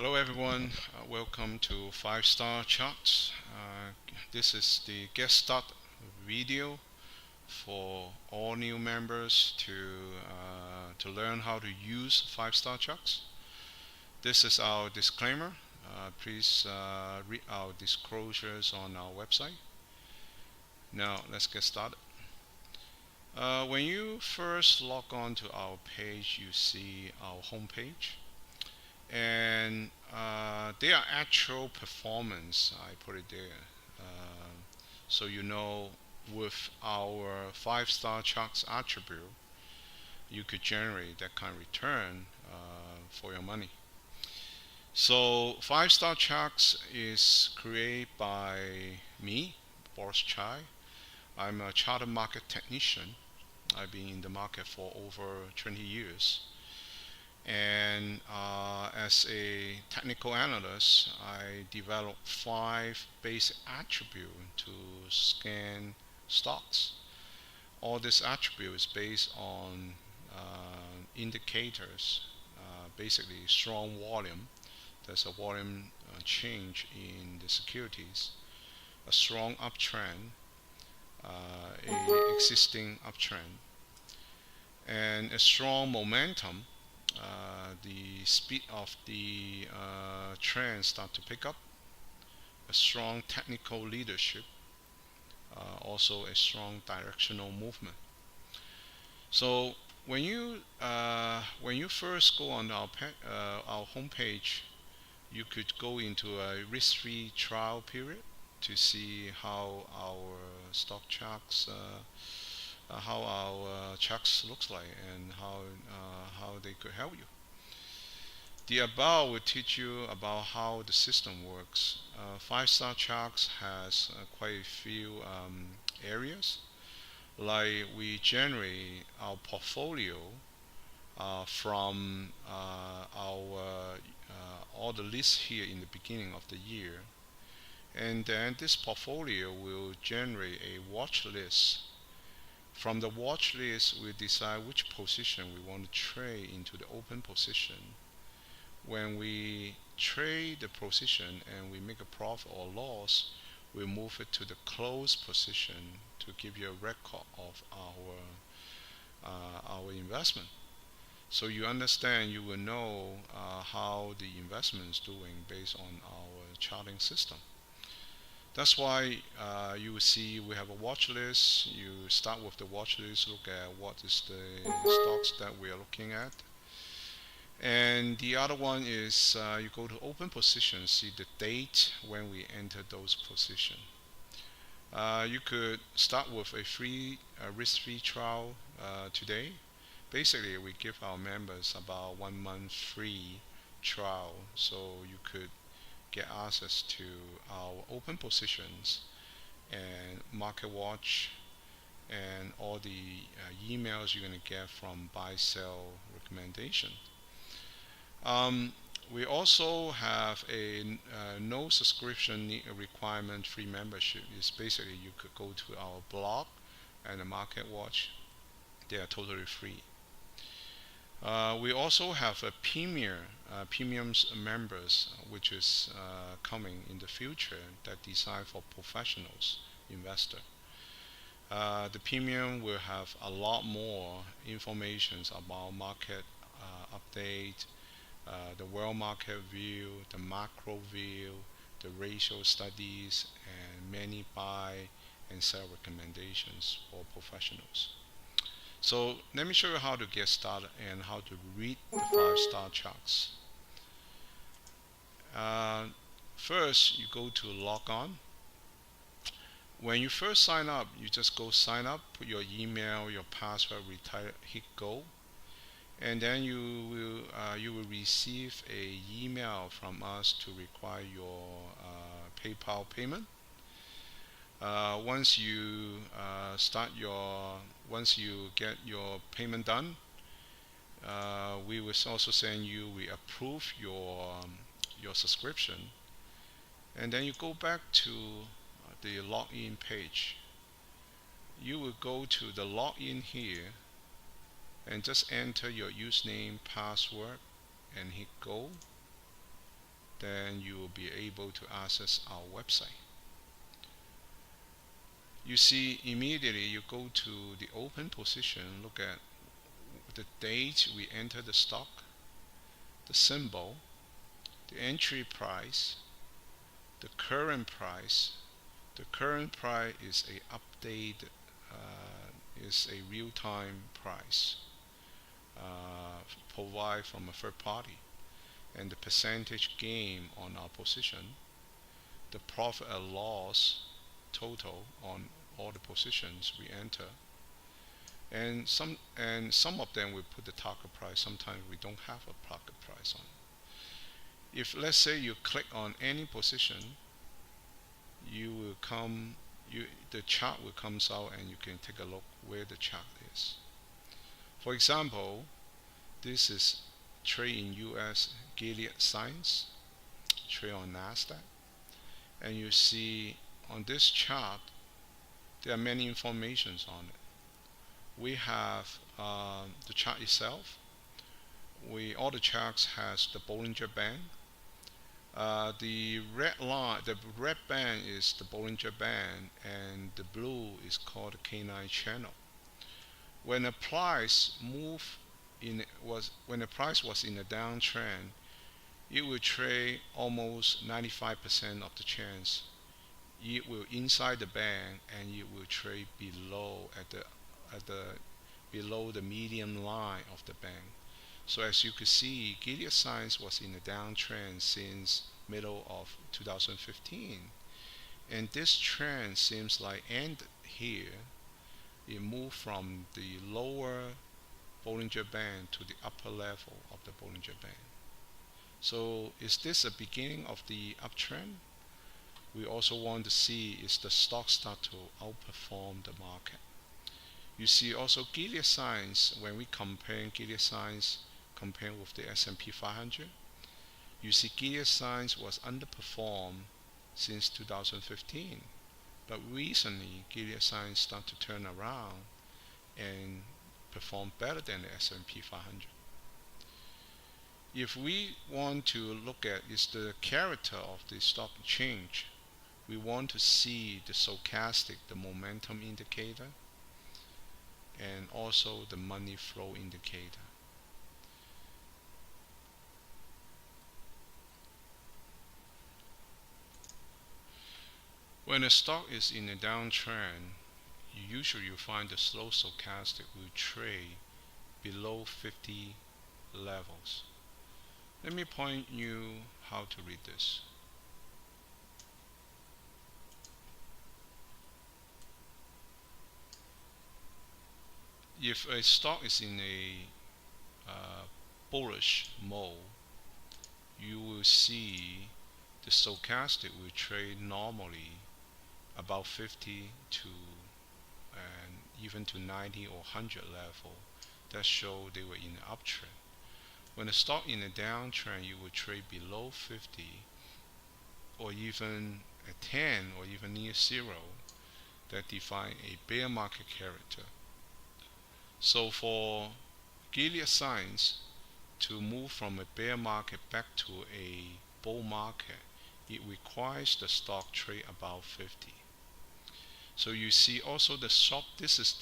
Hello everyone, welcome to 5 Star Charts. This is the guest start video for all new members to learn how to use 5 Star Charts. This is our disclaimer. Please read our disclosures on our website. Now let's get started. When you first log on to our page, you see our home page. And their actual performance, I put it there, so you know with our 5 Star Charts attribute you could generate that kind of return for your money. So 5 Star Charts is created by me, Boris Chai. I'm a chartered market technician. I've been in the market for over 20 years. And as a technical analyst, I developed 5 basic attributes to scan stocks. All this attribute is based on indicators, basically strong volume. There's a volume change in the securities, a strong uptrend, a existing uptrend, and a strong momentum. The speed of the trend start to pick up, a strong technical leadership, also a strong directional movement. So when you first go on our homepage, you could go into a risk-free trial period to see how our stock charts looks like and how they could help you. The above will teach you about how the system works. 5 Star Charts has quite a few areas. Like we generate our portfolio from our all the lists here in the beginning of the year, and then this portfolio will generate a watch list. From the watch list, we decide which position we want to trade into the open position. When we trade the position and we make a profit or loss, we move it to the closed position to give you a record of our investment. So you understand, you will know how the investment is doing based on our charting system. That's why you will see we have a watch list. You start with the watch list, look at what is the stocks that we are looking at. And the other one is you go to open position, see the date when we enter those positions. You could start with a risk-free trial today. Basically, we give our members about 1 month free trial, so you could get access to our open positions and market watch and all the emails you're going to get from buy sell recommendation. We also have a no subscription requirement free membership. It's basically you could go to our blog and the market watch. They are totally free. We also have a premiums members, which is coming in the future, that designed for professionals investor. The premium will have a lot more information about market update, the world market view, the macro view, the ratio studies, and many buy and sell recommendations for professionals. So let me show you how to get started and how to read the 5 Star Charts. First, you go to log on. When you first sign up, you just go sign up, put your email, your password, hit go, and then you will receive a email from us to require your PayPal payment. Once you get your payment done, we will also send you, we approve your subscription, and then you go back to the login page. You will go to the login here and just enter your username, password, and hit go. then you will be able to access our website. You see, immediately you go to the open position, look at the date we enter the stock, the symbol, the entry price, the current price. The current price is a update, is a real-time price provided from a third party, and the percentage gain on our position, the profit and loss total on all the positions we enter, and some of them we put the target price. Sometimes we don't have a target price on. If let's say you click on any position, you will come the chart will come out and you can take a look where the chart is. For example, this is trade in US Gilead Science, trade on Nasdaq, and you see on this chart there are many informations on it. We have the chart itself. All the charts has the Bollinger Band. The red band is the Bollinger Band, and the blue is called the K9 channel. When the price was in a downtrend, it will trade almost 95% of the chance. It will inside the band, and it will trade below below the median line of the band. So as you can see, Gilead Science was in a downtrend since middle of 2015, and this trend seems like ended here. It moved from the lower Bollinger Band to the upper level of the Bollinger Band. So is this a beginning of the uptrend? We also want to see is the stock start to outperform the market. You see also Gilead Science, when we compare Gilead Science compared with the S&P 500, you see Gilead Science was underperformed since 2015, but recently Gilead Science started to turn around and perform better than the S&P 500. If we want to look at is the character of the stock change, we want to see the stochastic, the momentum indicator, and also the money flow indicator. When a stock is in a downtrend, usually you find the slow stochastic will trade below 50 levels. Let me point you how to read this. If a stock is in a bullish mode, you will see the stochastic will trade normally about 50 to and even to 90 or 100 level. That show they were in an uptrend. When a stock in a downtrend, you will trade below 50 or even at 10 or even near 0. That define a bear market character. So for Gilead Science to move from a bear market back to a bull market, it requires the stock trade above 50. So you see also the short, this is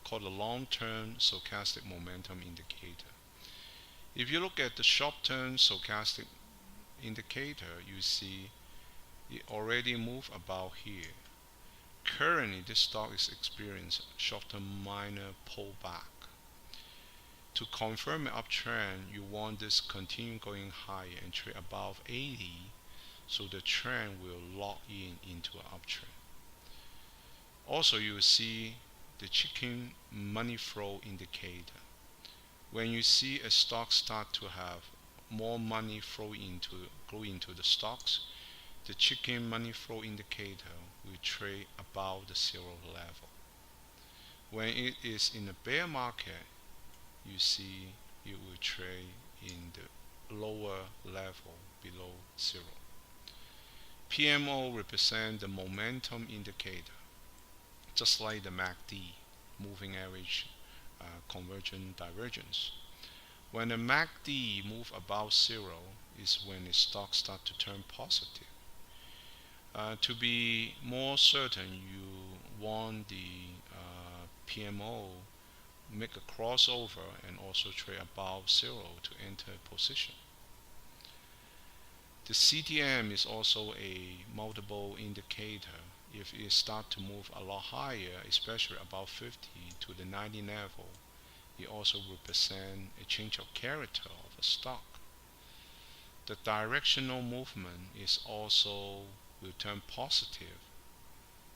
called a long-term stochastic momentum indicator. If you look at the short-term stochastic indicator, you see it already moved about here. Currently, this stock is experiencing short-term minor pullback. To confirm an uptrend, you want this continue going higher and trade above 80, so the trend will lock into an uptrend. Also, you will see the chicken money flow indicator. When you see a stock start to have more money go into the stocks, the chicken money flow indicator will trade above the 0 level. When it is in a bear market, you see it will trade in the lower level below 0. PMO represents the momentum indicator, just like the MACD, moving average convergent divergence. When the MACD move above zero is when the stock start to turn positive. To be more certain, you want the PMO make a crossover and also trade above zero to enter a position. The CTM is also a multiple indicator. If it start to move a lot higher, especially above 50 to the 90 level, it also represents a change of character of a stock. The directional movement is also will turn positive,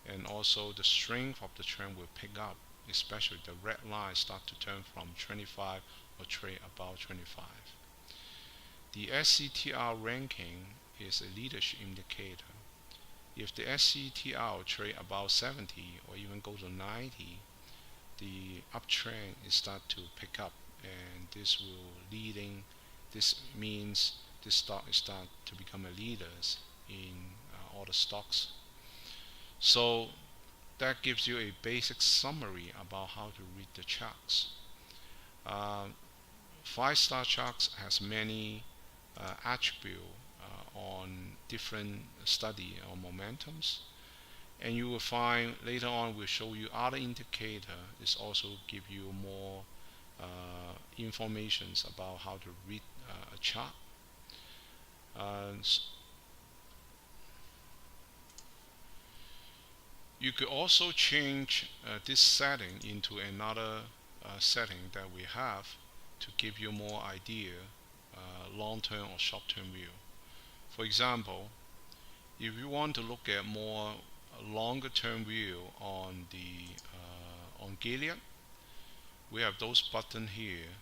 and also the strength of the trend will pick up, especially the red line start to turn from 25 or trade above 25. The SCTR ranking is a leadership indicator. If the SCTR trade above 70 or even go to 90, the uptrend is start to pick up, and this means this stock is start to become a leaders in all the stocks. So that gives you a basic summary about how to read the charts. 5-star charts has many attributes on different study on momentums, and you will find later on we'll show you other indicator is also give you more informations about how to read a chart. You could also change this setting into another setting that we have to give you more idea long-term or short-term view. For example, if you want to look at more longer-term view on Gilead, we have those buttons here.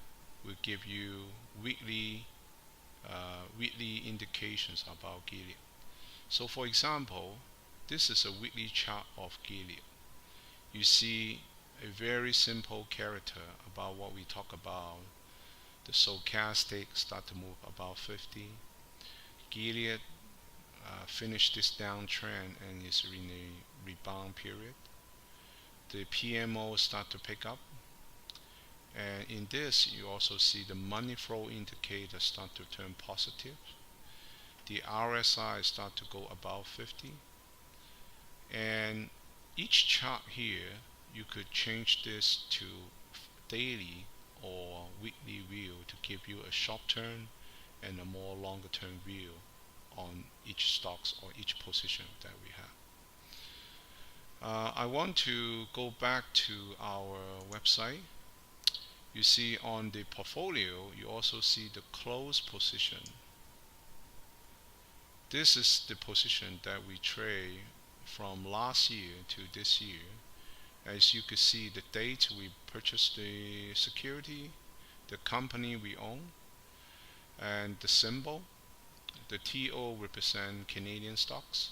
Will give you weekly indications about Gilead. So, for example, this is a weekly chart of Gilead. You see a very simple character about what we talk about. The stochastic start to move about 50. Gilead finished this downtrend and is in a rebound period. The PMO start to pick up, and in this you also see the money flow indicator start to turn positive. The RSI start to go above 50, and each chart here you could change this to daily or weekly view to give you a short term and a more longer term view on each stocks or each position that we have. I want to go back to our website. You see on the portfolio you also see the close position. This is the position that we trade from last year to this year. As you can see, the date we purchased the security, the company we own, and the symbol. The TO represent Canadian stocks.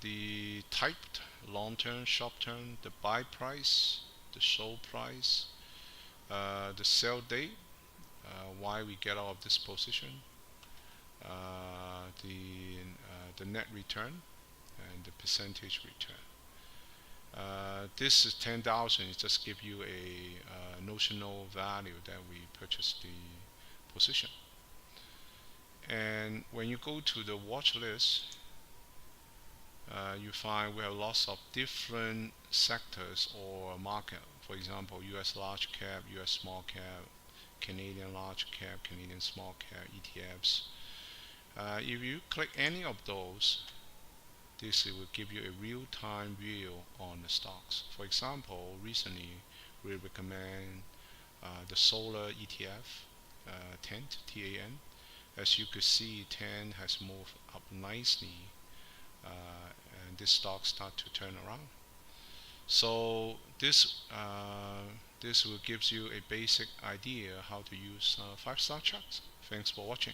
The type, long-term, short-term, the buy price, the sold price, the sell date, why we get out of this position, the net return, and the percentage return. This is 10,000. It just give you a notional value that we purchased the position. And when you go to the watch list, you find we have lots of different sectors or market. For example, US large cap, US small cap, Canadian large cap, Canadian small cap, ETFs. If you click any of those, this will give you a real-time view on the stocks. For example, recently we recommend the solar ETF, TAN. As you could see, TAN has moved up nicely, and this stock start to turn around. So this will gives you a basic idea how to use 5-star charts. Thanks for watching.